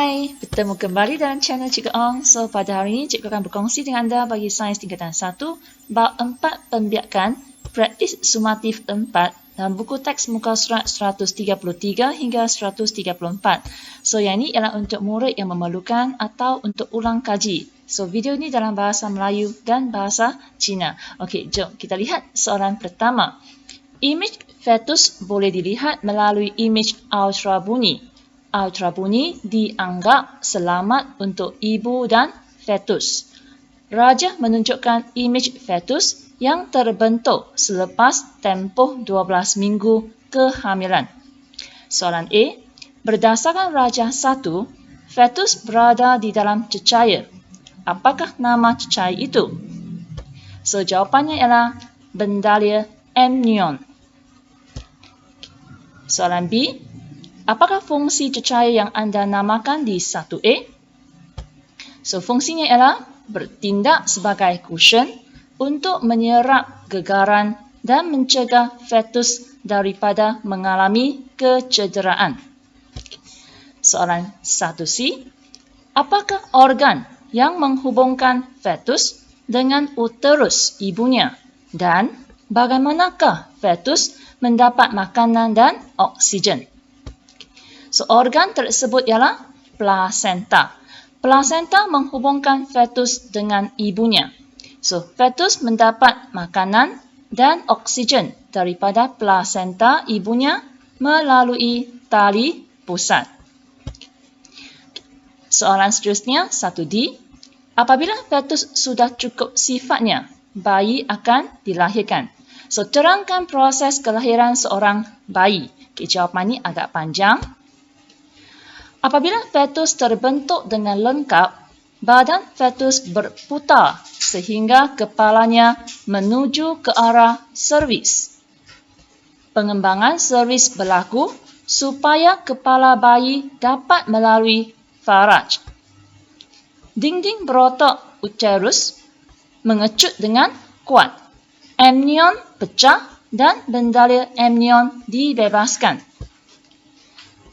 Hai, bertemu kembali dalam channel Cikgu Ong. So, pada hari ini Cikgu akan berkongsi dengan anda bagi sains tingkatan 1 bab 4 pembiakan praktis sumatif 4 dalam buku teks muka surat 133 hingga 134. So, yang ini ialah untuk murid yang memerlukan atau untuk ulang kaji. So, video ini dalam bahasa Melayu dan bahasa Cina. Okey, jom kita lihat soalan pertama. Imej fetus boleh dilihat melalui imej ultrabunyi. Ultrabunyi dianggap selamat untuk ibu dan fetus. Rajah menunjukkan imej fetus yang terbentuk selepas tempoh 12 minggu kehamilan. Soalan A. Berdasarkan rajah 1, fetus berada di dalam cecair. Apakah nama cecair itu? So, jawapannya ialah bendalia amnion. Soalan B. Apakah fungsi cecair yang anda namakan di 1A? So, fungsinya ialah bertindak sebagai cushion untuk menyerap gegaran dan mencegah fetus daripada mengalami kecederaan. Soalan 1C. Apakah organ yang menghubungkan fetus dengan uterus ibunya? Dan bagaimanakah fetus mendapat makanan dan oksigen? So, organ tersebut ialah plasenta. Plasenta menghubungkan fetus dengan ibunya. So, fetus mendapat makanan dan oksigen daripada plasenta ibunya melalui tali pusat. Soalan seterusnya, 1D. Apabila fetus sudah cukup sifatnya, bayi akan dilahirkan. So, terangkan proses kelahiran seorang bayi. Okay, jawapan ini agak panjang. Apabila fetus terbentuk dengan lengkap, badan fetus berputar sehingga kepalanya menuju ke arah servis. Pengembangan servis berlaku supaya kepala bayi dapat melalui faraj. Dinding berotot uterus mengecut dengan kuat. Amnion pecah dan bendalia amnion dibebaskan.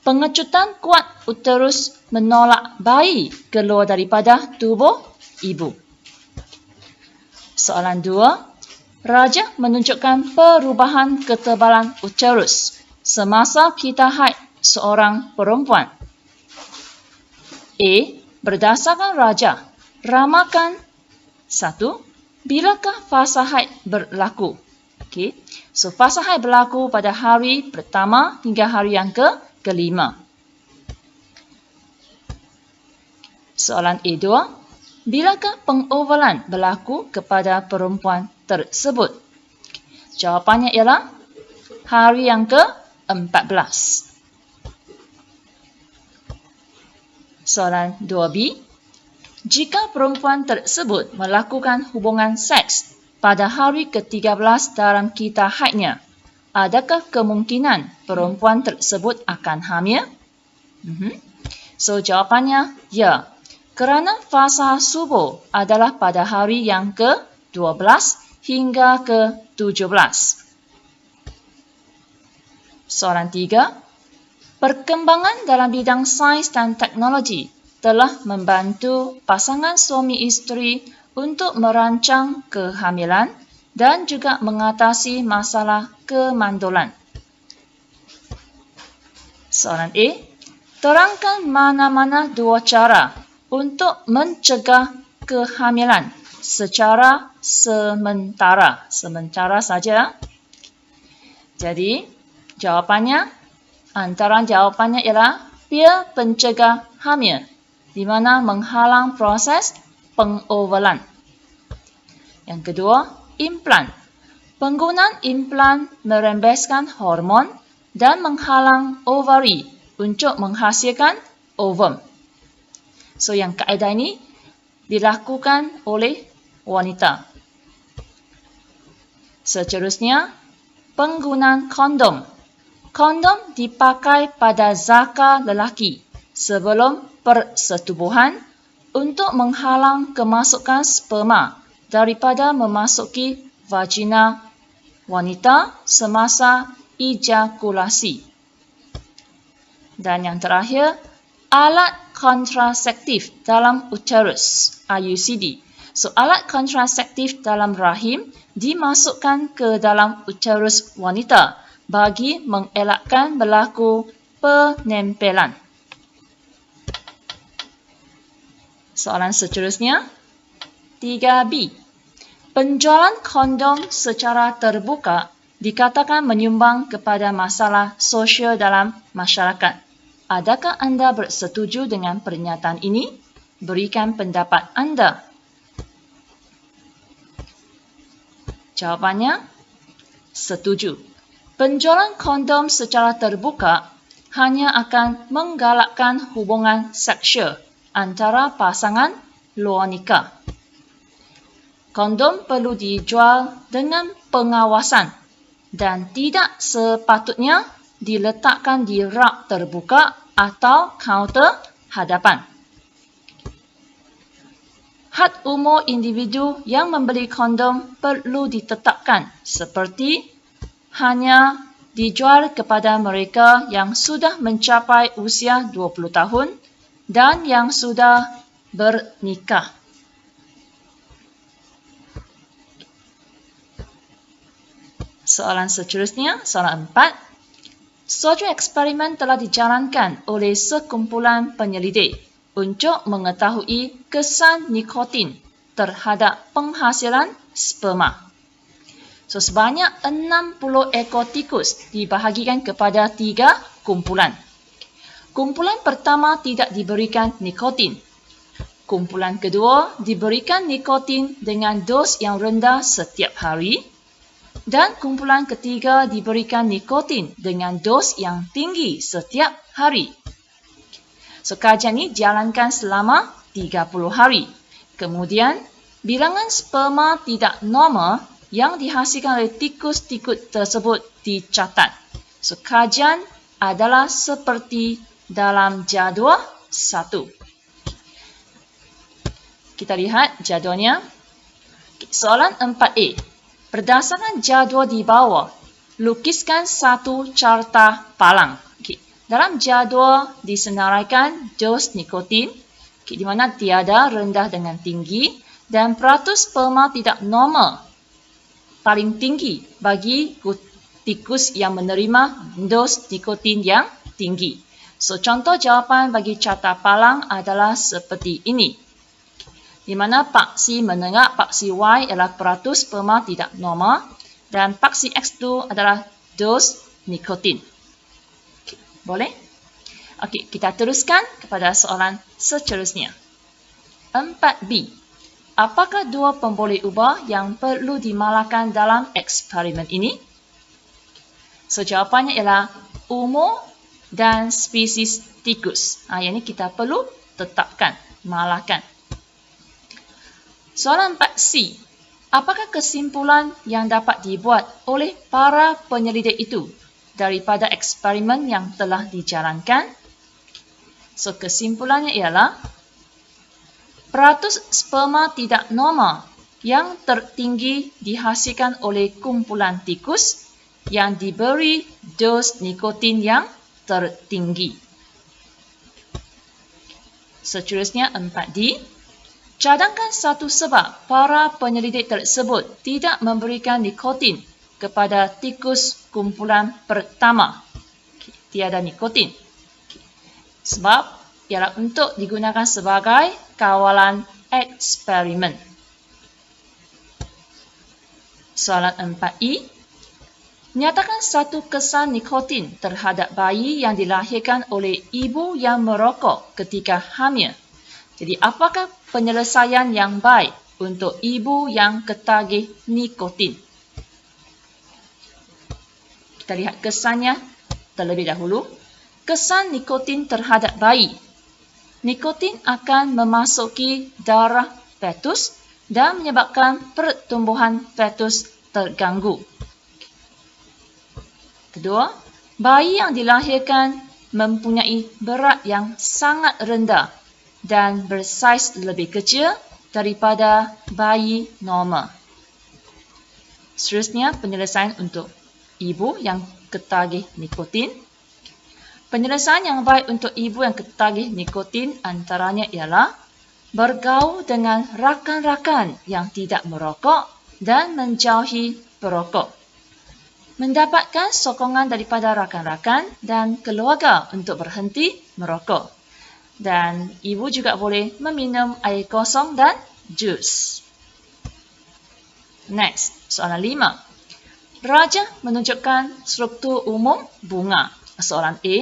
Pengecutan kuat uterus menolak bayi keluar daripada tubuh ibu. Soalan 2. Rajah menunjukkan perubahan ketebalan uterus semasa kita haid seorang perempuan. A. Berdasarkan rajah, ramakan 1. Bilakah fasa haid berlaku? Okay. So, fasa haid berlaku pada hari pertama hingga hari yang kelima. Soalan A2. Bilakah pengovalan berlaku kepada perempuan tersebut? Jawapannya ialah hari yang ke-14. Soalan 2B. Jika perempuan tersebut melakukan hubungan seks pada hari ke-13 dalam kita haidnya, adakah kemungkinan perempuan tersebut akan hamil? So, jawapannya ya. Kerana fasa subur adalah pada hari yang ke-12 hingga ke-17. Soalan 3. Perkembangan dalam bidang sains dan teknologi telah membantu pasangan suami isteri untuk merancang kehamilan dan juga mengatasi masalah kemandulan. Soalan A. Terangkan mana-mana dua cara untuk mencegah kehamilan secara sementara. Sementara saja. Jadi, antara jawapannya ialah pil pencegah hamil, di mana menghalang proses pengovalan. Yang kedua, implan. Penggunaan implan merembeskan hormon dan menghalang ovari untuk menghasilkan ovum. So, yang kaedah ini dilakukan oleh wanita. Seterusnya, penggunaan kondom. Kondom dipakai pada zakar lelaki sebelum persetubuhan untuk menghalang kemasukan sperma daripada memasuki vagina wanita semasa ejakulasi. Dan yang terakhir, alat kontraseptif dalam uterus, IUCD. So, alat kontraseptif dalam rahim dimasukkan ke dalam uterus wanita bagi mengelakkan berlaku penempelan. Soalan seterusnya, 3B. Penjualan kondom secara terbuka dikatakan menyumbang kepada masalah sosial dalam masyarakat. Adakah anda bersetuju dengan pernyataan ini? Berikan pendapat anda. Jawapannya, setuju. Penjualan kondom secara terbuka hanya akan menggalakkan hubungan seksual antara pasangan luar nikah. Kondom perlu dijual dengan pengawasan dan tidak sepatutnya diletakkan di rak terbuka atau kaunter hadapan. Had umur individu yang membeli kondom perlu ditetapkan seperti hanya dijual kepada mereka yang sudah mencapai usia 20 tahun dan yang sudah bernikah. Soalan seterusnya, soalan 4. Suatu eksperimen telah dijalankan oleh sekumpulan penyelidik untuk mengetahui kesan nikotin terhadap penghasilan sperma. So, sebanyak 60 ekor tikus dibahagikan kepada 3 kumpulan. Kumpulan pertama tidak diberikan nikotin. Kumpulan kedua diberikan nikotin dengan dos yang rendah setiap hari. Dan kumpulan ketiga diberikan nikotin dengan dos yang tinggi setiap hari. So, kajian ini dijalankan selama 30 hari. Kemudian, bilangan sperma tidak normal yang dihasilkan oleh tikus-tikus tersebut dicatat. So, kajian adalah seperti dalam jadual 1. Kita lihat jadualnya. Soalan 4A. Berdasarkan jadual di bawah, lukiskan satu carta palang. Dalam jadual disenaraikan dos nikotin, di mana tiada rendah dengan tinggi dan peratus sperma tidak normal paling tinggi bagi tikus yang menerima dos nikotin yang tinggi. So, contoh jawapan bagi carta palang adalah seperti ini. Di mana paksi menengah, paksi Y adalah peratus sperma tidak normal dan paksi X itu adalah dos nikotin. Boleh? Okey, kita teruskan kepada soalan seterusnya. 4B. Apakah dua pemboleh ubah yang perlu dimalahkan dalam eksperimen ini? So, jawapannya ialah umur dan spesies tikus. Yang ini kita perlu tetapkan, malahkan. Soalan 4C. Apakah kesimpulan yang dapat dibuat oleh para penyelidik itu daripada eksperimen yang telah dijalankan? So, kesimpulannya ialah peratus sperma tidak normal yang tertinggi dihasilkan oleh kumpulan tikus yang diberi dos nikotin yang tertinggi. Seterusnya 4D. Cadangkan satu sebab para penyelidik tersebut tidak memberikan nikotin kepada tikus kumpulan pertama. Tiada nikotin. Sebab ialah untuk digunakan sebagai kawalan eksperimen. Soalan 4E. Nyatakan satu kesan nikotin terhadap bayi yang dilahirkan oleh ibu yang merokok ketika hamil. Jadi, apakah penyelesaian yang baik untuk ibu yang ketagih nikotin? Kita lihat kesannya terlebih dahulu. Kesan nikotin terhadap bayi. Nikotin akan memasuki darah fetus dan menyebabkan pertumbuhan fetus terganggu. Kedua, bayi yang dilahirkan mempunyai berat yang sangat rendah dan bersaiz lebih kecil daripada bayi normal. Seterusnya, penyelesaian untuk ibu yang ketagih nikotin. Penyelesaian yang baik untuk ibu yang ketagih nikotin antaranya ialah bergaul dengan rakan-rakan yang tidak merokok dan menjauhi perokok. Mendapatkan sokongan daripada rakan-rakan dan keluarga untuk berhenti merokok. Dan ibu juga boleh meminum air kosong dan jus. Next, soalan 5. Raja menunjukkan struktur umum bunga. Soalan A.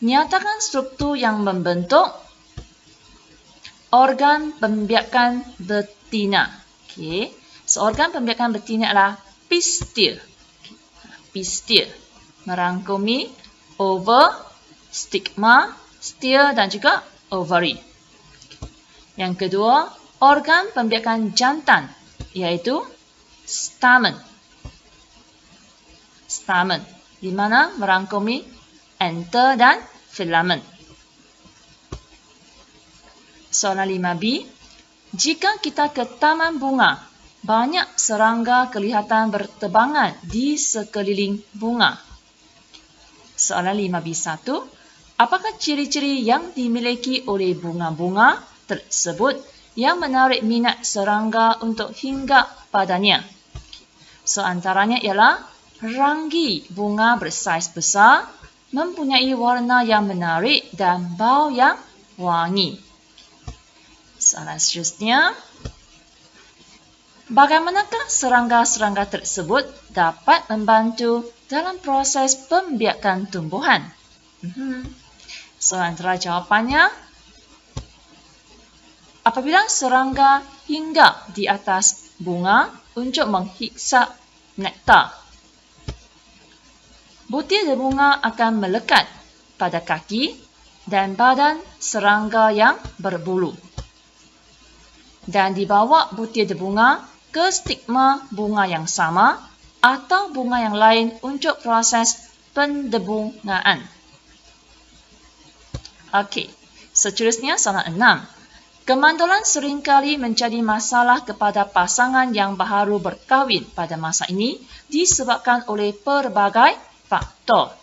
Nyatakan struktur yang membentuk organ pembiakan betina. Okey. So, organ pembiakan betina adalah pistil. Pistil merangkumi oval, stigma, stil dan juga ovary. Yang kedua, organ pembiakan jantan iaitu stamen. Stamen di mana merangkumi anther dan filamen. Soalan 5B. Jika kita ke taman bunga, banyak serangga kelihatan berterbangan di sekeliling bunga. Soalan 5B1. Apakah ciri-ciri yang dimiliki oleh bunga-bunga tersebut yang menarik minat serangga untuk hinggap padanya? So, antaranya ialah ranggi bunga bersaiz besar, mempunyai warna yang menarik dan bau yang wangi. Soalan seterusnya. Bagaimanakah serangga-serangga tersebut dapat membantu dalam proses pembiakan tumbuhan? So, antara jawapannya, apabila serangga hinggap di atas bunga untuk menghisap nektar, butir bunga akan melekat pada kaki dan badan serangga yang berbulu dan dibawa butir bunga ke stigma bunga yang sama atau bunga yang lain untuk proses pendebungaan. Okey, seterusnya soalan 6. Kemandulan seringkali menjadi masalah kepada pasangan yang baru berkahwin pada masa ini disebabkan oleh pelbagai faktor.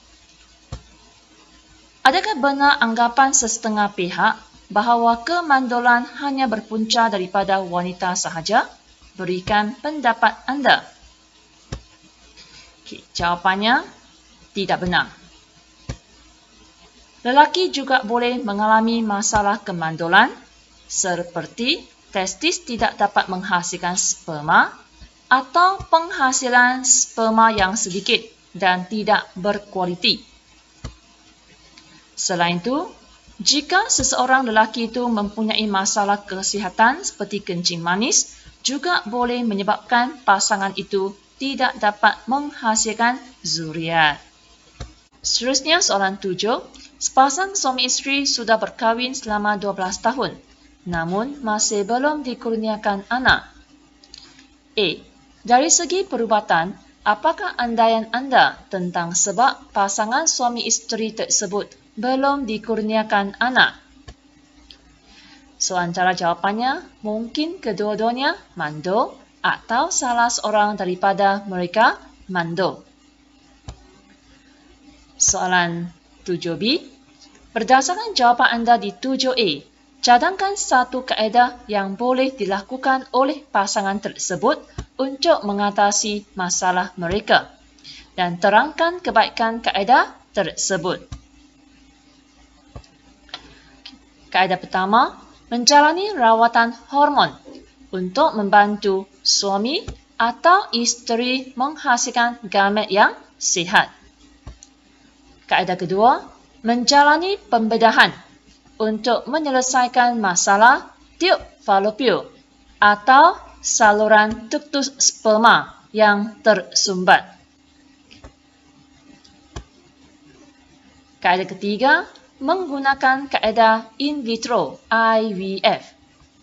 Adakah benar anggapan sesetengah pihak bahawa kemandulan hanya berpunca daripada wanita sahaja? Berikan pendapat anda. Okay, jawapannya tidak benar. Lelaki juga boleh mengalami masalah kemandulan seperti testis tidak dapat menghasilkan sperma atau penghasilan sperma yang sedikit dan tidak berkualiti. Selain itu, jika seseorang lelaki itu mempunyai masalah kesihatan seperti kencing manis, juga boleh menyebabkan pasangan itu tidak dapat menghasilkan zuriat. Seterusnya soalan 7. Sepasang suami isteri sudah berkahwin selama 12 tahun, namun masih belum dikurniakan anak. A. Dari segi perubatan, apakah andaian anda tentang sebab pasangan suami isteri tersebut belum dikurniakan anak? So, antara jawapannya, mungkin kedua-duanya mandul atau salah seorang daripada mereka mandul. Soalan 7B. Berdasarkan jawapan anda di 7A, cadangkan satu kaedah yang boleh dilakukan oleh pasangan tersebut untuk mengatasi masalah mereka dan terangkan kebaikan kaedah tersebut. Kaedah pertama, menjalani rawatan hormon untuk membantu suami atau isteri menghasilkan gamet yang sihat. Kaedah kedua, menjalani pembedahan untuk menyelesaikan masalah tiub falopio atau saluran ductus sperma yang tersumbat. Kaedah ketiga, menggunakan kaedah in vitro IVF,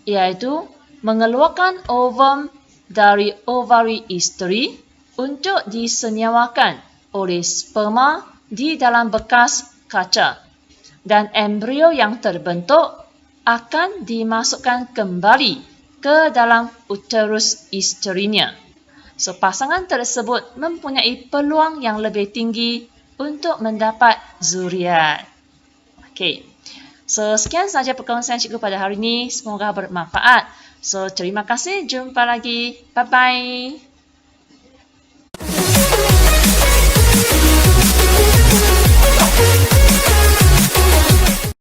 iaitu mengeluarkan ovum dari ovari isteri untuk disenyawakan oleh sperma di dalam bekas kaca dan embrio yang terbentuk akan dimasukkan kembali ke dalam uterus isterinya. So, pasangan tersebut mempunyai peluang yang lebih tinggi untuk mendapat zuriat. Okay. So, sekian saja perkongsian cikgu pada hari ini. Semoga bermanfaat. So, terima kasih. Jumpa lagi. Bye-bye.